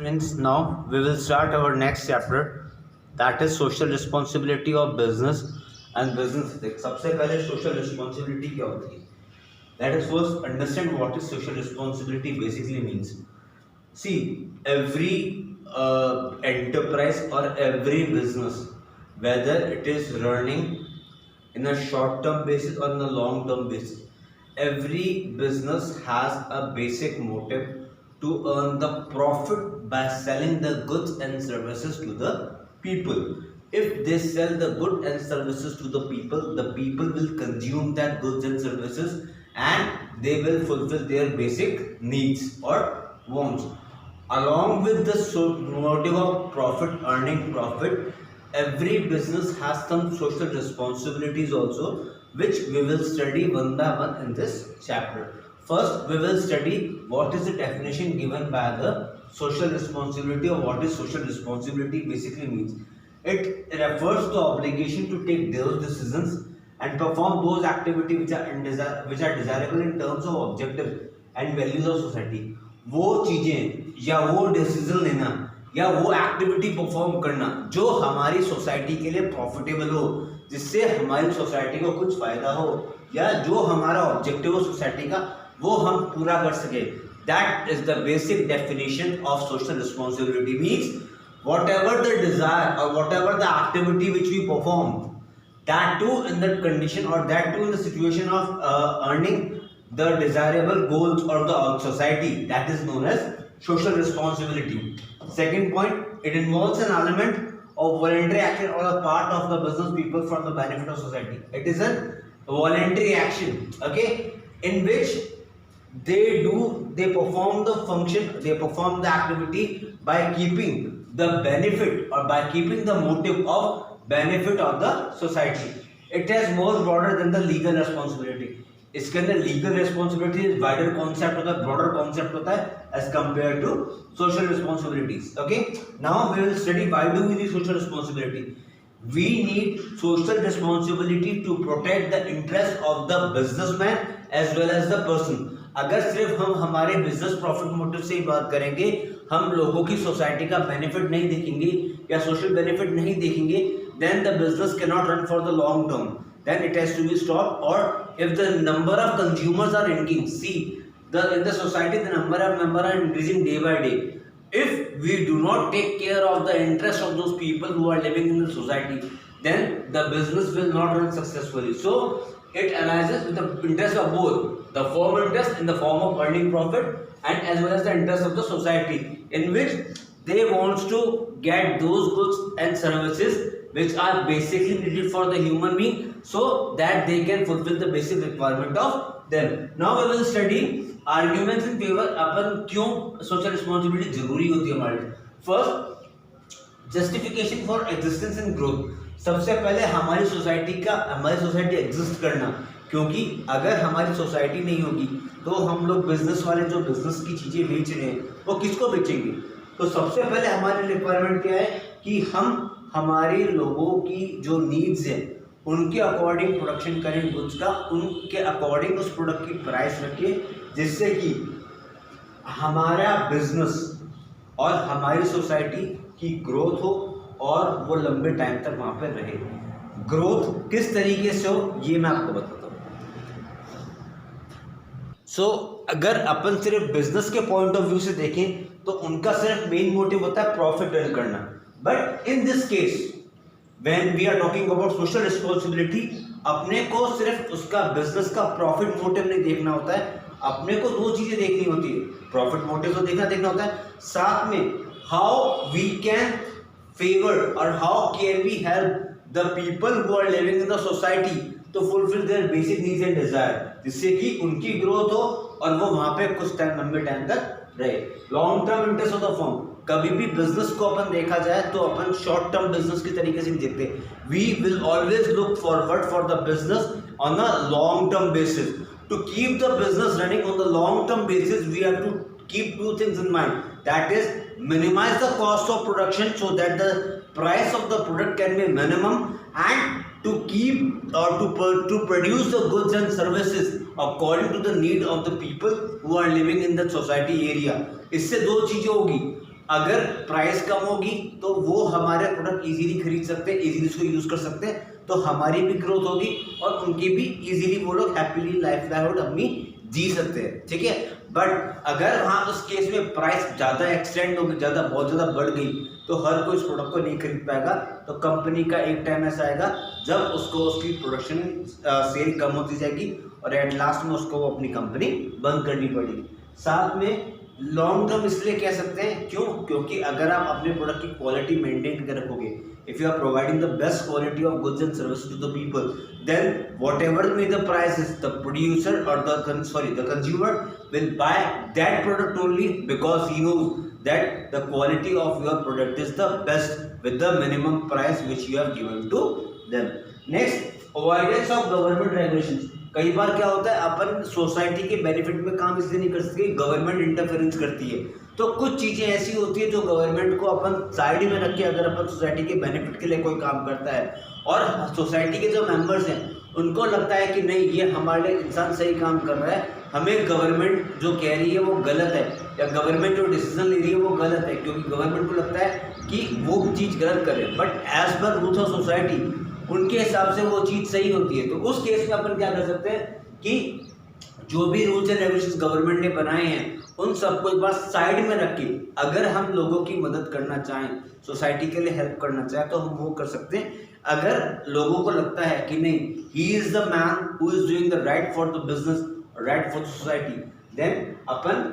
Friends, now we will start our next chapter, that is social responsibility of business and business ethics. सबसे पहले social responsibility क्या होती है? Let us first understand what is social responsibility basically means. See, every enterprise or every business, whether it is running in a short term basis or in a long term basis, every business has a basic motive to earn the profit by selling the goods and services to the people. If they sell the goods and services to the people will consume that goods and services and they will fulfill their basic needs or wants. Along with the motive of profit, earning profit, every business has some social responsibilities also, which we will study one by one in this chapter. First, we will study what is the definition given by the social responsibility, or what is social responsibility basically means. It refers to the obligation to take those decisions and perform those activities which are desirable in terms of objective and values of society. वो चीजें या वो decision लेना या वो activity perform करना जो हमारी सोसाइटी के लिए प्रॉफिटेबल हो, जिससे हमारी सोसाइटी को कुछ फायदा हो, या जो हमारा ऑब्जेक्टिव हो सोसाइटी का वो हम पूरा कर सके. That is the basic definition of social responsibility. Means whatever the desire or whatever the activity which we perform, that too in that condition or that too in the situation of earning the desirable goals or the society, that is known as social responsibility. Second point, it involves an element of voluntary action or a part of the business people for the benefit of society. It is a voluntary action, okay, in which they perform the function, they perform the activity by keeping the benefit or by keeping the motive of benefit of the society. It has more broader than the legal responsibility. इसके अंदर legal responsibility wider concept होता है, broader concept होता है as compare to social responsibilities. Okay, now we will study why do we need social responsibility. We need social responsibility to protect the interest of the businessman as well as the person. अगर सिर्फ हम हमारे business profit motive से ही बात करेंगे, हम लोगों की सोसाइटी का बेनिफिट नहीं देखेंगे या सोशल बेनिफिट नहीं देखेंगे, then the business cannot run for the long term. Then it has to be stopped. Or if the number of consumers are increasing, see in the society the number of members are increasing day by day. If we do not take care of the interest of those people who are living in the society, then the business will not run successfully. So it arises with the interest of both the firm interest in the form of earning profit and as well as the interest of the society, in which they wants to get those goods and services which are basically needed for the human being so that they can fulfill the basic requirement of them. Now we will study arguments in favor अपन क्यों social responsibility जरूरी होती है हमारे. First, justification for existence and growth. सबसे पहले हमारी society exist करना, क्योंकि अगर हमारी सोसाइटी नहीं होगी तो हम लोग बिजनेस वाले जो बिजनेस की चीजें बेच रहे हैं वो किसको बेचेंगे. तो सबसे पहले हमारी रिक्वायरमेंट क्या है कि हम हमारे लोगों की जो नीड्स हैं उनके अकॉर्डिंग प्रोडक्शन करें गुड्स का, उनके अकॉर्डिंग उस प्रोडक्ट की प्राइस रखें, जिससे कि हमारा बिजनेस और हमारी सोसाइटी की ग्रोथ हो और वो लंबे टाइम तक वहाँ पर रहे. ग्रोथ किस तरीके से हो ये मैं आपको बताता हूँ. सो अगर अपन सिर्फ बिजनेस के पॉइंट ऑफ व्यू से देखें तो उनका सिर्फ मेन मोटिव होता है प्रॉफिट अर्न करना. But in this case when we are talking about social responsibility, अपने को सिर्फ उसका बिजनेस का प्रॉफिट मोटिव नहीं देखना होता है, अपने को दो चीजें देखनी होती है. प्रॉफिट मोटिव तो देखना होता है, साथ में हाउ वी कैन फेवर और how can we help the people who are living in the society to fulfil their basic needs and desire, जिससे कि उनकी ग्रोथ हो और वो वहां पे कुछ टाइम लंबे टाइम तक रहे. Long term interest of the firm. कभी भी बिजनेस को अपन देखा जाए तो अपन शॉर्ट टर्म बिजनेस की तरीके से नहीं देखते. We will always look forward for the business on a long term basis. To keep the business running on the long term basis we have to keep two things in mind, that is minimize the cost of production so that the price of the product can be minimum, and to keep or to produce the goods and services according to the need of the people who are living in the society area. इससे दो चीजें होगी, अगर price कम होगी तो वो हमारे product easily खरीद सकते हैं, इजीली उसको यूज कर सकते हैं, तो हमारी भी ग्रोथ होगी और उनकी भी इजीली वो लोग हैप्पीली लाइफ अपनी जी सकते हैं, ठीक है। बट अगर हाँ उस केस में प्राइस ज़्यादा एक्सटेंड हो गई, बहुत ज़्यादा बढ़ गई, तो हर कोई इस प्रोडक्ट को नहीं खरीद पाएगा। तो कंपनी का एक टाइम ऐसा आएगा जब उसको उसकी प्रोडक्शन सेल कम होती जाएगी और एट लास्ट में उसको वो अपनी कंपनी बंद करनी पड़ेगी। साथ में लॉन्ग टर्म इसलिए कह सकते हैं क्यों, क्योंकि अगर आप अपने प्रोडक्ट की क्वालिटी मेंटेन करके रखोगे, if you are providing the best quality of goods and services to the people, then whatever may the price is, the producer or the consumer will buy that product only because he knows that the quality of your product is the best with the minimum price which you have given to them. Next, avoidance of government regulations. कई बार क्या होता है, अपन society के benefit में काम इसलिए नहीं कर सकते, गवर्नमेंट इंटरफेरेंस करती है। तो कुछ चीज़ें ऐसी होती है जो गवर्नमेंट को अपन साइड में रख के अगर अपन सोसाइटी के बेनिफिट के लिए कोई काम करता है और सोसाइटी के जो मेंबर्स हैं उनको लगता है कि नहीं ये हमारे लिए इंसान सही काम कर रहा है, हमें गवर्नमेंट जो कह रही है वो गलत है या गवर्नमेंट जो डिसीजन ले रही है वो गलत है, क्योंकि गवर्नमेंट को लगता है कि वो चीज़ गलत करे, but as per rules of society उनके हिसाब से वो चीज़ सही होती है। तो उस केस में अपन क्या कर सकते हैं कि जो भी रूल्स एंड रेगुलेशंस गवर्नमेंट ने बनाए हैं उन सबको एक बार साइड में रख के अगर हम लोगों की मदद करना चाहें, सोसाइटी के लिए हेल्प करना चाहें, तो हम वो कर सकते हैं। अगर लोगों को लगता है कि नहीं he is the man who is doing the right for the business, right for the society, then अपन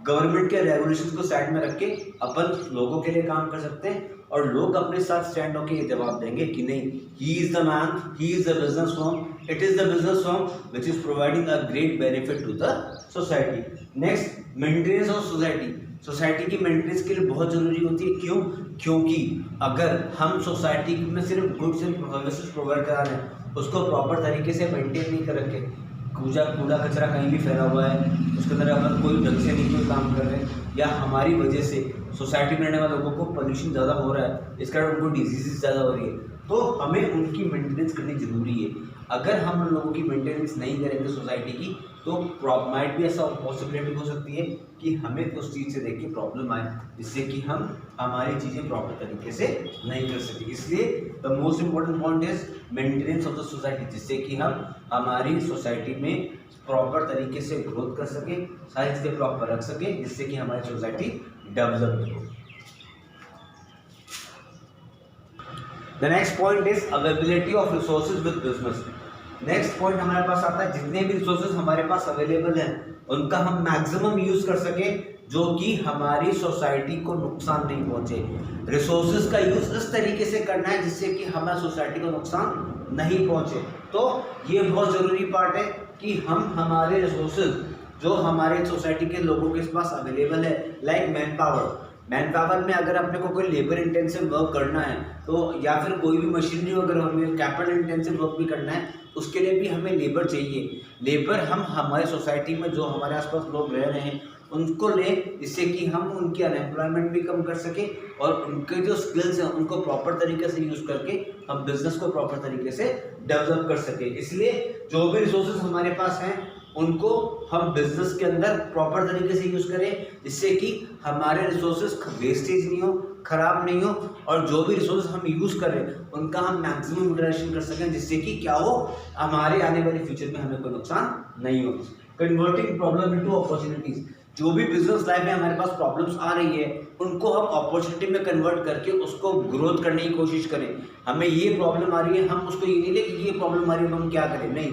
गवर्नमेंट के रेगुलेशंस को साइड में रख के अपन लोगों के लिए काम कर सकते हैं और लोग अपने साथ स्टैंड होकर ये जवाब देंगे कि नहीं he is the man, he is the business firm, it is the business firm which is providing a great benefit to the society. Next, maintenance of society. Society की मेंटेनेंस के लिए बहुत जरूरी होती है, क्यों? क्योंकि अगर हम सोसाइटी में सिर्फ गुड्स एंड सर्विसेज प्रोवाइड करा रहे हैं, उसको प्रॉपर तरीके से मेंटेन नहीं कर रखे, कूड़ा कचरा कहीं भी फैला हुआ है, उसके अंदर अपन कोई ढंग से नहीं कोई काम कर रहे हैं, या हमारी वजह से सोसाइटी में रहने वाले लोगों को पोल्यूशन ज़्यादा हो रहा है, इस कारण उनको डिजीज़ ज़्यादा हो रही है, तो हमें उनकी मेंटेनेंस करनी ज़रूरी है। अगर हम उन लोगों की मेंटेनेंस नहीं करेंगे सोसाइटी की, तो माइट भी ऐसा पॉसिबिलिटी हो सकती है कि हमें उस चीज़ से देख के प्रॉब्लम आए, जिससे कि हम हमारी चीज़ें प्रॉपर तरीके से नहीं कर सके। इसलिए the most important point is maintenance of the society, जिससे कि हम हमारी सोसाइटी में प्रॉपर तरीके से ग्रोथ कर सके, सारी चीज़ें प्रॉपर रख सके, जिससे कि हमारी सोसाइटी डेवलप हो। The next point is availability of resources with business. Next point हमारे पास आता है जितने भी रिसोर्सेज हमारे पास अवेलेबल हैं उनका हम मैक्सिमम यूज कर सके, जो कि हमारी सोसाइटी को नुकसान नहीं पहुंचे। रिसोर्सेज का यूज इस तरीके से करना है जिससे कि हमारी सोसाइटी को नुकसान नहीं पहुंचे। तो ये बहुत ज़रूरी पार्ट है कि हम हमारे रिसोर्सेज जो हमारे सोसाइटी के लोगों के पास अवेलेबल है, लाइक मैन पावर में अगर अपने को कोई लेबर इंटेंसिव वर्क करना है तो, या फिर कोई भी मशीनरी अगर हमें कैपिटल इंटेंसिव वर्क भी करना है, उसके लिए भी हमें लेबर चाहिए। लेबर हम हमारे सोसाइटी में जो हमारे आसपास लोग रह रहे हैं उनको लें, जिससे कि हम उनकी अनएम्प्लॉयमेंट भी कम कर सके और उनके जो स्किल्स हैं उनको प्रॉपर तरीके से यूज़ करके हम बिजनेस को प्रॉपर तरीके से डेवलप कर सके। इसलिए जो भी रिसोर्सेज हमारे पास हैं उनको हम बिजनेस के अंदर प्रॉपर तरीके से यूज़ करें, जिससे कि हमारे रिसोर्सेज वेस्टेज नहीं हो, खराब नहीं हो, और जो भी रिसोर्सेज हम यूज़ करें उनका हम मैक्सिमम यूटिलाइजेशन कर सकें, जिससे कि क्या हो हमारे आने वाले फ्यूचर में हमें कोई नुकसान नहीं हो। Converting problem into opportunities. जो भी बिजनेस लाइफ में हमारे पास प्रॉब्लम्स आ रही है उनको हम अपॉर्चुनिटी में कन्वर्ट करके उसको ग्रोथ करने की कोशिश करें। हमें ये प्रॉब्लम आ रही है, हम उसको ये नहीं ले कि ये प्रॉब्लम आ रही है हम क्या करें, नहीं,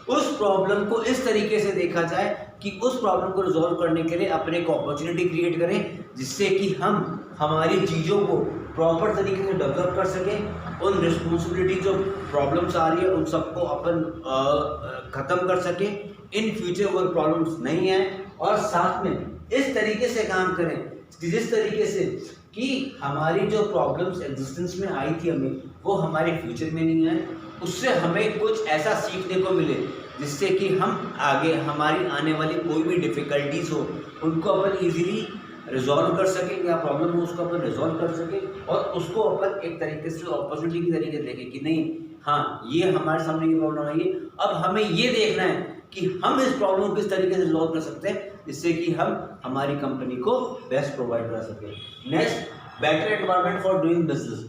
उस प्रॉब्लम को इस तरीके से देखा जाए कि उस प्रॉब्लम को रिजॉल्व करने के लिए अपने को अपॉर्चुनिटी क्रिएट करें, जिससे कि हम हमारी चीज़ों को प्रॉपर तरीके से डेवलप कर सकें, उन रिस्पॉन्सिबिलिटी जो प्रॉब्लम्स आ रही है उन सबको अपन ख़त्म कर सकें, इन फ्यूचर वो प्रॉब्लम्स नहीं आए, और साथ में इस तरीके से काम करें जिस तरीके से कि हमारी जो प्रॉब्लम्स एग्जिस्टेंस में आई थी हमें वो हमारे फ्यूचर में नहीं आए, उससे हमें कुछ ऐसा सीखने को मिले जिससे कि हम आगे हमारी आने वाली कोई भी डिफ़िकल्टीज हो उनको अपन इजीली रिजॉल्व कर सकें, या प्रॉब्लम हो उसको अपन रिजॉल्व कर सकें और उसको अपन एक तरीके से अपॉर्चुनिटी की तरीके से देखें कि नहीं, हाँ ये हमारे सामने की प्रॉब्लम आई है, अब हमें ये देखना है कि हम इस प्रॉब्लम को किस तरीके से रिजॉल्व कर सकते हैं जिससे कि हम हमारी कंपनी को बेस्ट प्रोवाइड कर सकें। Next, better environment for doing business.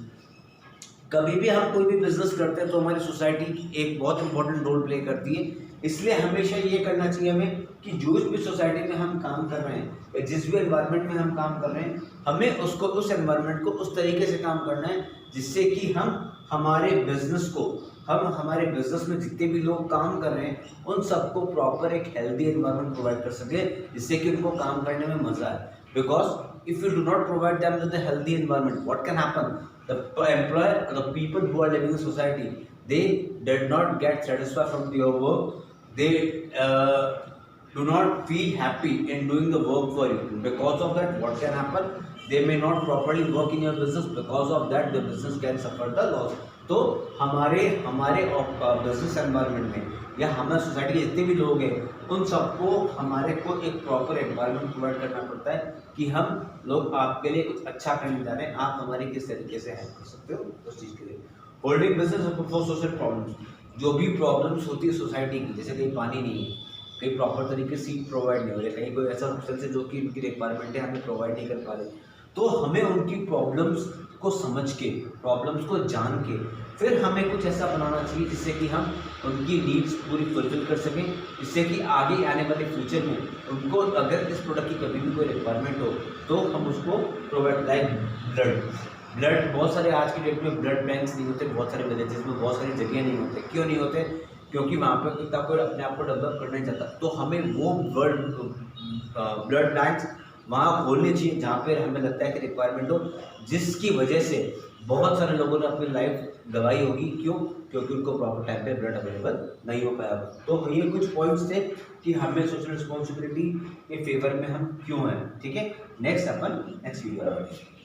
कभी भी हम कोई भी बिजनेस करते हैं तो हमारी सोसाइटी एक बहुत इंपॉर्टेंट रोल प्ले करती है, इसलिए हमेशा ये करना चाहिए हमें कि जो भी सोसाइटी में हम काम कर रहे हैं या जिस भी एनवायरनमेंट में हम काम कर रहे हैं, हमें उसको उस एनवायरनमेंट को उस तरीके से काम करना है जिससे कि हम हमारे बिजनेस को, हम हमारे बिजनेस में जितने भी लोग काम कर रहे हैं उन सबको प्रॉपर एक हेल्दी एनवायरनमेंट प्रोवाइड कर सके जिससे कि उनको काम करने में मजा आए। Because if you do not provide them with a healthy environment, what can happen, the employer, the people who are living in society, they did not get satisfied from your work, they do not feel happy in doing the work for you. Because of that, what can happen, they may not properly work in your business, because of that the business can suffer the loss. तो हमारे business environment में या हमारे society के जितने भी लोग हैं उन सबको हमारे को एक प्रॉपर एनवायरनमेंट प्रोवाइड करना पड़ता है कि हम लोग आपके लिए कुछ अच्छा करने जा रहे हैं, आप हमारी किस तरीके से हेल्प कर सकते हो उस चीज़ के लिए। Holding business for social problems, जो भी प्रॉब्लम्स होती है सोसाइटी की, जैसे कहीं पानी नहीं है, कहीं प्रॉपर तरीके से प्रोवाइड नहीं हो रहे, कहीं कोई ऐसा हॉस्टल से जो कि उनकी रिक्वायरमेंट है हमें प्रोवाइड नहीं कर पा रहे, तो हमें उनकी प्रॉब्लम्स को समझ के, प्रॉब्लम्स को जान के फिर हमें कुछ ऐसा बनाना चाहिए जिससे कि हम उनकी नीड्स पूरी फुलफिल कर सकें, जिससे कि आगे आने वाले फ्यूचर में उनको अगर इस प्रोडक्ट की कभी भी कोई रिक्वायरमेंट हो तो हम उसको प्रोवाइड, लाइक ब्लड बहुत सारे आज की डेट में ब्लड बैंक्स नहीं होते, बहुत सारे विलेजेस में बहुत सारी जगह नहीं होते। क्यों नहीं होते? क्योंकि वहाँ पर इतना कोई अपने आप को डेवलप करना नहीं चाहता। तो हमें वो ब्लड बैंक्स वहाँ खोलनी चाहिए जहाँ पर हमें लगता है कि रिक्वायरमेंट हो, जिसकी वजह से बहुत सारे लोगों ने अपनी लाइफ गंवाई होगी। क्यों? क्योंकि उनको प्रॉपर टाइम पे ब्लड अवेलेबल नहीं हो पाया। तो ये कुछ पॉइंट्स थे कि हमें सोशल रिस्पॉन्सिबिलिटी के फेवर में हम क्यों हैं। ठीक है, नेक्स्ट वीडियो।